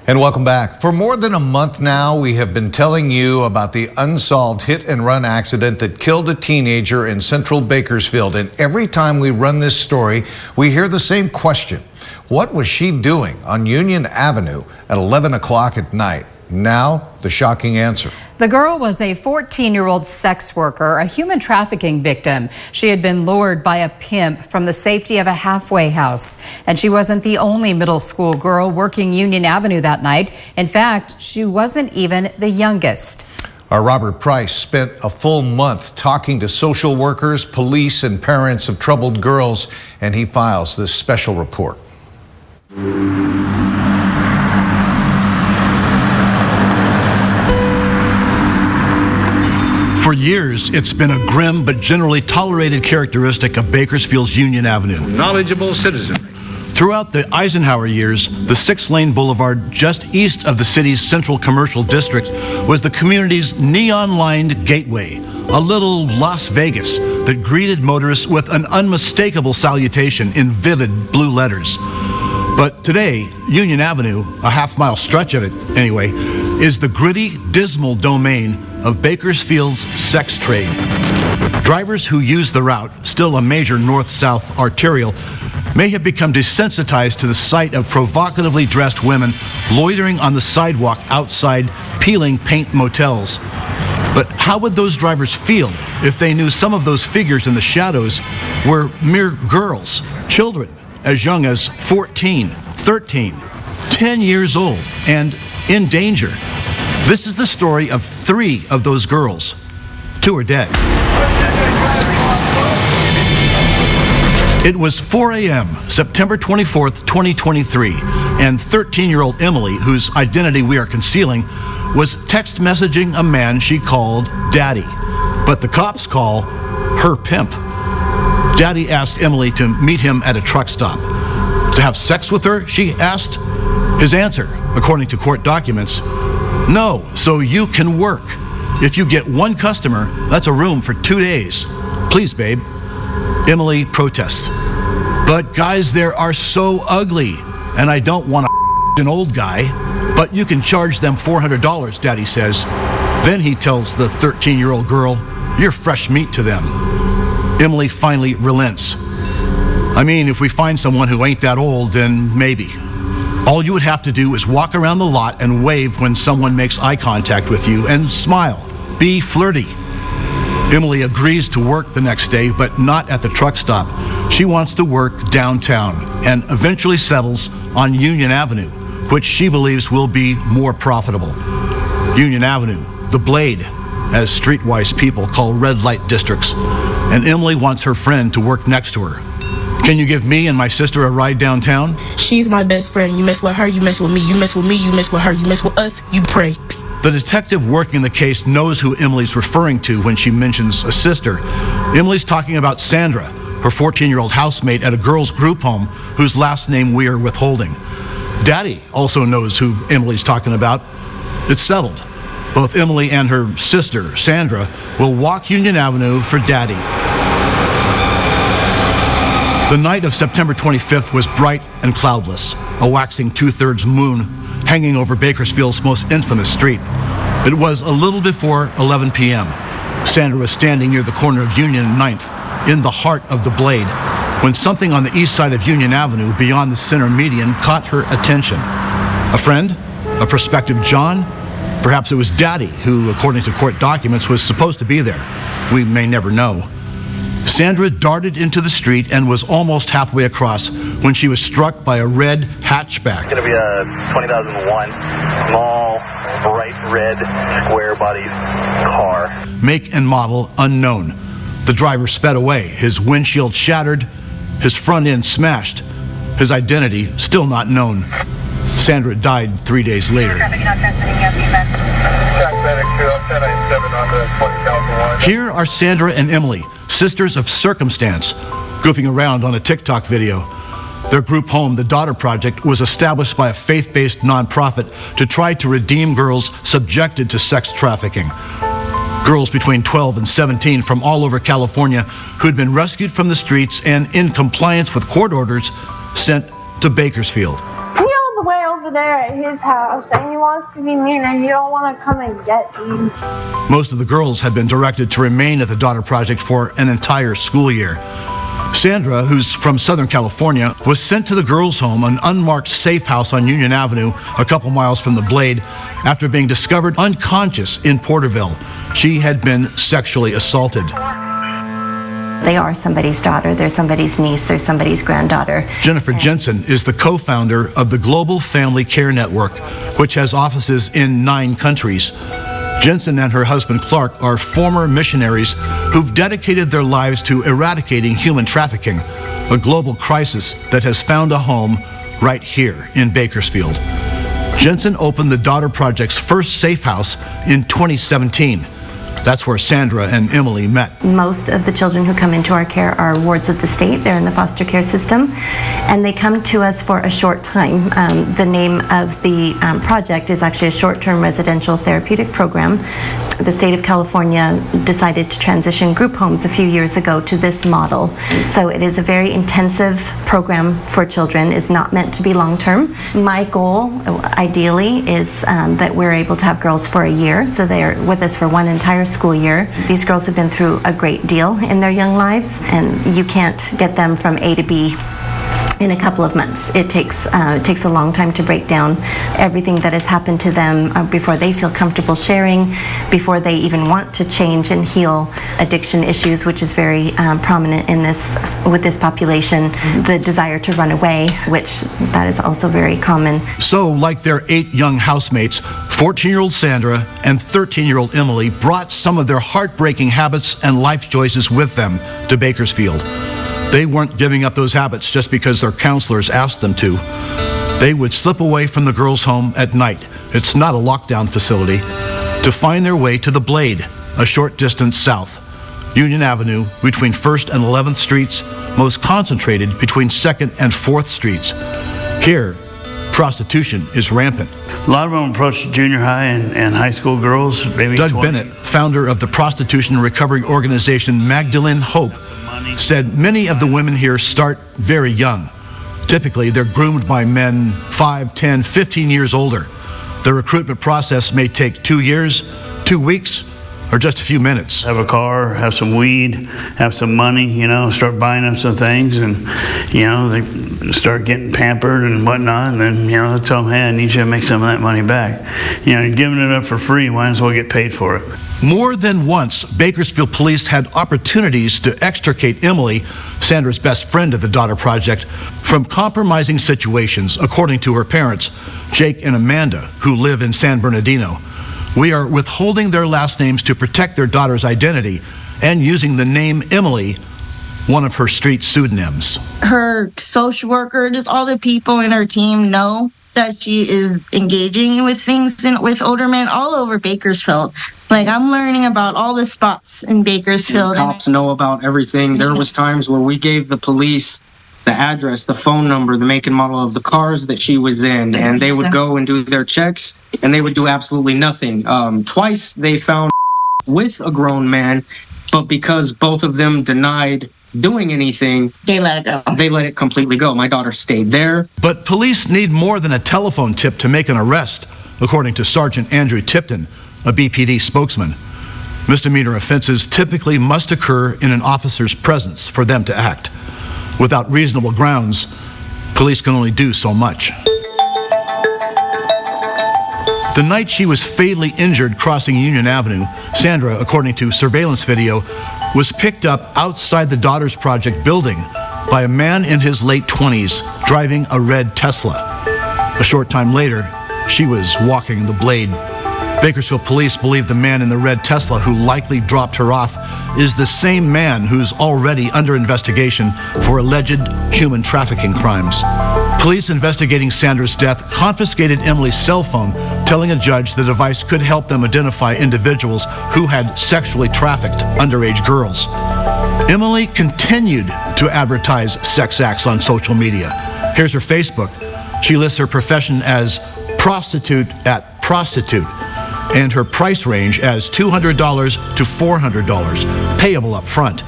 And welcome back. For more than a month now, we have been telling you about the unsolved hit-and-run accident that killed a teenager in central Bakersfield. And every time we run this story, we hear the same question. What was she doing on Union Avenue at 11 o'clock at night? Now, the shocking answer. The girl was a 14-year-old sex worker, a human trafficking victim. She had been lured by a pimp from the safety of a halfway house. And she wasn't the only middle school girl working Union Avenue that night. In fact, she wasn't even the youngest. Our Robert Price spent a full month talking to social workers, police, and parents of troubled girls, and he files this special report. For years, it's been a grim but generally tolerated characteristic of Bakersfield's Union Avenue. Knowledgeable citizen. Throughout the Eisenhower years, the 6-lane boulevard just east of the city's central commercial district was the community's neon-lined gateway, a little Las Vegas that greeted motorists with an unmistakable salutation in vivid blue letters. But today, Union Avenue, a half-mile stretch of it anyway, is the gritty, dismal domain of Bakersfield's sex trade. Drivers who use the route, still a major north-south arterial, may have become desensitized to the sight of provocatively dressed women loitering on the sidewalk outside peeling paint motels. But how would those drivers feel if they knew some of those figures in the shadows were mere girls, children as young as 14, 13, 10 years old, and in danger? This is the story of 3 of those girls. 2 are dead. It was 4 a.m., September 24th, 2023, and 13-year-old Emily, whose identity we are concealing, was text messaging a man she called Daddy, but the cops call her pimp. Daddy asked Emily to meet him at a truck stop. To have sex with her, she asked. His answer, according to court documents, no, so you can work. If you get 1 customer, that's a room for 2 days. Please, babe. Emily protests. But guys there are so ugly, and I don't want an old guy. But you can charge them $400, Daddy says. Then he tells the 13-year-old girl, you're fresh meat to them. Emily finally relents. I mean, if we find someone who ain't that old, then maybe. All you would have to do is walk around the lot and wave when someone makes eye contact with you and smile. Be flirty. Emily agrees to work the next day, but not at the truck stop. She wants to work downtown and eventually settles on Union Avenue, which she believes will be more profitable. Union Avenue, the Blade, as streetwise people call red light districts. And Emily wants her friend to work next to her. Can you give me and my sister a ride downtown? She's my best friend. You mess with her, you mess with me. You mess with me, you mess with her. You mess with us, you pray. The detective working the case knows who Emily's referring to when she mentions a sister. Emily's talking about Sandra, her 14-year-old housemate at a girls' group home whose last name we are withholding. Daddy also knows who Emily's talking about. It's settled. Both Emily and her sister, Sandra, will walk Union Avenue for Daddy. The night of September 25th was bright and cloudless, a waxing 2/3 moon hanging over Bakersfield's most infamous street. It was a little before 11 p.m. Sandra was standing near the corner of Union and 9th, in the heart of the Blade, when something on the east side of Union Avenue beyond the center median caught her attention. A friend? A prospective John? Perhaps it was Daddy, who, according to court documents, was supposed to be there. We may never know. Sandra darted into the street and was almost halfway across when she was struck by a red hatchback. It's going to be a 2001 small, bright red, square-bodied car. Make and model unknown. The driver sped away, his windshield shattered, his front end smashed, his identity still not known. Sandra died 3 days later. Here are Sandra and Emily, sisters of circumstance, goofing around on a TikTok video. Their group home, the Daughter Project, was established by a faith-based nonprofit to try to redeem girls subjected to sex trafficking. Girls between 12 and 17 from all over California who'd been rescued from the streets and, in compliance with court orders, sent to Bakersfield. Peel the whales over there at his house and he wants to be mean and you don't want to come and get me. Most of the girls had been directed to remain at the Daughter Project for an entire school year. Sandra, who's from Southern California, was sent to the girls' home, an unmarked safe house on Union Avenue, a couple miles from the Blade, after being discovered unconscious in Porterville. She had been sexually assaulted. They are somebody's daughter, they're somebody's niece, they're somebody's granddaughter. Jennifer Jensen is the co-founder of the Global Family Care Network, which has offices in 9 countries. Jensen and her husband Clark are former missionaries who've dedicated their lives to eradicating human trafficking, a global crisis that has found a home right here in Bakersfield. Jensen opened the Daughter Project's first safe house in 2017. That's where Sandra and Emily met. Most of the children who come into our care are wards of the state. They're in the foster care system, and they come to us for a short time. The name of the project is actually a short-term residential therapeutic program. The state of California decided to transition group homes a few years ago to this model. So it is a very intensive program for children. It's not meant to be long-term. My goal, ideally, is that we're able to have girls for a year, so they're with us for one entire school year. These girls have been through a great deal in their young lives, and you can't get them from A to B in a couple of months. It takes a long time to break down everything that has happened to them before they feel comfortable sharing, before they even want to change and heal addiction issues, which is very prominent in with this population. The desire to run away, which that is also very common. So, like their 8 young housemates, 14-year-old Sandra and 13-year-old Emily brought some of their heartbreaking habits and life choices with them to Bakersfield. They weren't giving up those habits just because their counselors asked them to. They would slip away from the girls' home at night. It's not a lockdown facility. To find their way to the Blade, a short distance south. Union Avenue between 1st and 11th Streets, most concentrated between 2nd and 4th Streets. Here, prostitution is rampant. A lot of them approach junior high and high school girls, maybe Doug 20. Bennett, founder of the prostitution recovery organization Magdalene Hope, said many of the women here start very young. Typically, they're groomed by men 5, 10, 15 years older. The recruitment process may take 2 years, 2 weeks, or just a few minutes. Have a car, have some weed, have some money, start buying them some things, and, they start getting pampered and whatnot, and then, they'll tell them, hey, I need you to make some of that money back. Giving it up for free, might as well get paid for it. More than once, Bakersfield police had opportunities to extricate Emily, Sandra's best friend at the Daughter Project, from compromising situations, according to her parents, Jake and Amanda, who live in San Bernardino. We are withholding their last names to protect their daughter's identity and using the name Emily, one of her street pseudonyms. Her social worker, just all the people in her team know that she is engaging with things with older men all over Bakersfield. Like, I'm learning about all the spots in Bakersfield. Cops know about everything. There was times where we gave the police the address, the phone number, the make and model of the cars that she was in, and they would go and do their checks, and they would do absolutely nothing. Twice they found with a grown man, but because both of them denied doing anything, they let it go. They let it completely go. My daughter stayed there. But police need more than a telephone tip to make an arrest, according to Sergeant Andrew Tipton, a BPD spokesman. Misdemeanor offenses typically must occur in an officer's presence for them to act. Without reasonable grounds, police can only do so much. The night she was fatally injured crossing Union Avenue, Sandra, according to surveillance video, was picked up outside the Daughters Project building by a man in his late 20s driving a red Tesla. A short time later, she was walking the Blade. Bakersfield police believe the man in the red Tesla who likely dropped her off is the same man who's already under investigation for alleged human trafficking crimes. Police investigating Sandra's death confiscated Emily's cell phone, telling a judge the device could help them identify individuals who had sexually trafficked underage girls. Emily continued to advertise sex acts on social media. Here's her Facebook. She lists her profession as prostitute at prostitute, and her price range as $200 to $400, payable up front.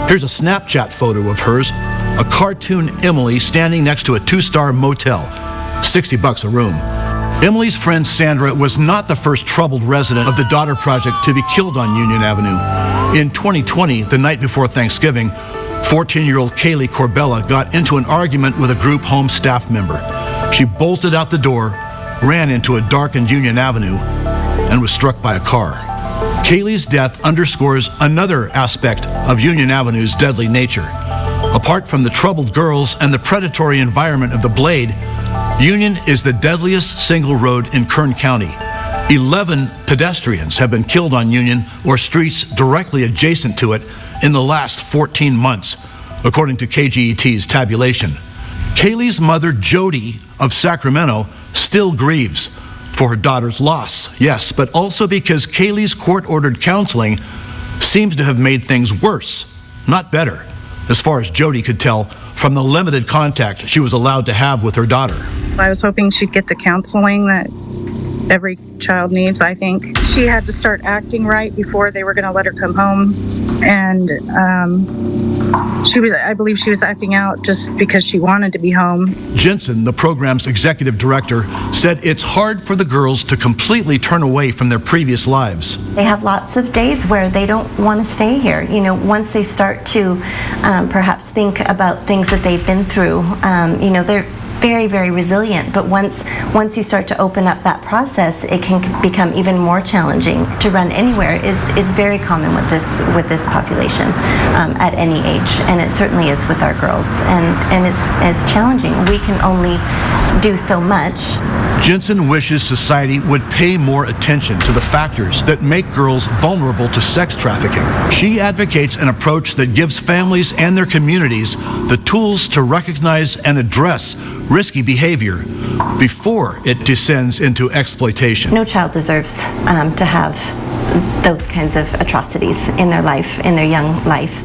Here's a Snapchat photo of hers, a cartoon Emily standing next to a 2-star motel. $60 a room. Emily's friend Sandra was not the first troubled resident of the Daughter Project to be killed on Union Avenue. In 2020, the night before Thanksgiving, 14-year-old Kaylee Corbella got into an argument with a group home staff member. She bolted out the door, ran into a darkened Union Avenue, and was struck by a car. Kaylee's death underscores another aspect of Union Avenue's deadly nature. Apart from the troubled girls and the predatory environment of the Blade, Union is the deadliest single road in Kern County. 11 pedestrians have been killed on Union or streets directly adjacent to it in the last 14 months, according to KGET's tabulation. Kaylee's mother, Jody of Sacramento, still grieves for her daughter's loss, yes, but also because Kaylee's court-ordered counseling seems to have made things worse, not better, as far as Jody could tell from the limited contact she was allowed to have with her daughter. I was hoping she'd get the counseling that every child needs, I think. She had to start acting right before they were going to let her come home. And I believe she was acting out just because she wanted to be home. Jensen, the program's executive director, said it's hard for the girls to completely turn away from their previous lives. They have lots of days where they don't want to stay here. You know, once they start to perhaps think about things that they've been through, they're very, very resilient. But once you start to open up that process, it can become even more challenging. To run anywhere is very common with this population at any age, and it certainly is with our girls. And it's challenging. We can only do so much. Jensen wishes society would pay more attention to the factors that make girls vulnerable to sex trafficking. She advocates an approach that gives families and their communities the tools to recognize and address risky behavior before it descends into exploitation. No child deserves to have those kinds of atrocities in their life, in their young life.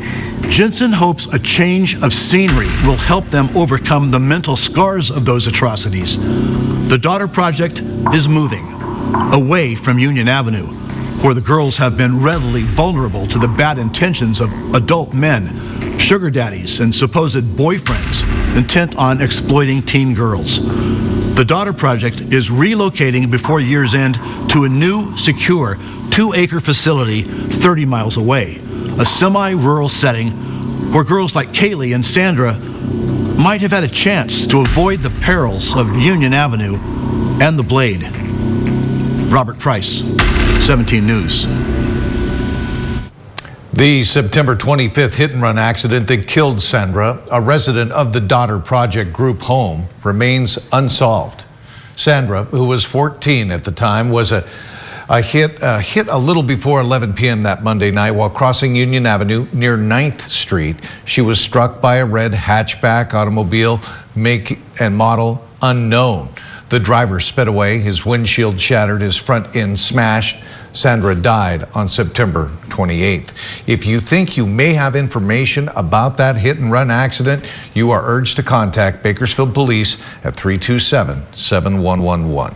Jensen hopes a change of scenery will help them overcome the mental scars of those atrocities. The Daughter Project is moving away from Union Avenue, where the girls have been readily vulnerable to the bad intentions of adult men, sugar daddies, and supposed boyfriends intent on exploiting teen girls. The Daughter Project is relocating before year's end to a new, secure, 2-acre facility 30 miles away, a semi-rural setting where girls like Kaylee and Sandra might have had a chance to avoid the perils of Union Avenue and the Blade. Robert Price, 17 News. The September 25th hit-and-run accident that killed Sandra, a resident of the Daughter Project group home, remains unsolved. Sandra, who was 14 at the time, was hit a little before 11 p.m. that Monday night while crossing Union Avenue near 9th Street. She was struck by a red hatchback automobile, make and model unknown. The driver sped away, his windshield shattered, his front end smashed. Sandra died on September 28th. If you think you may have information about that hit-and-run accident, you are urged to contact Bakersfield Police at 327-7111.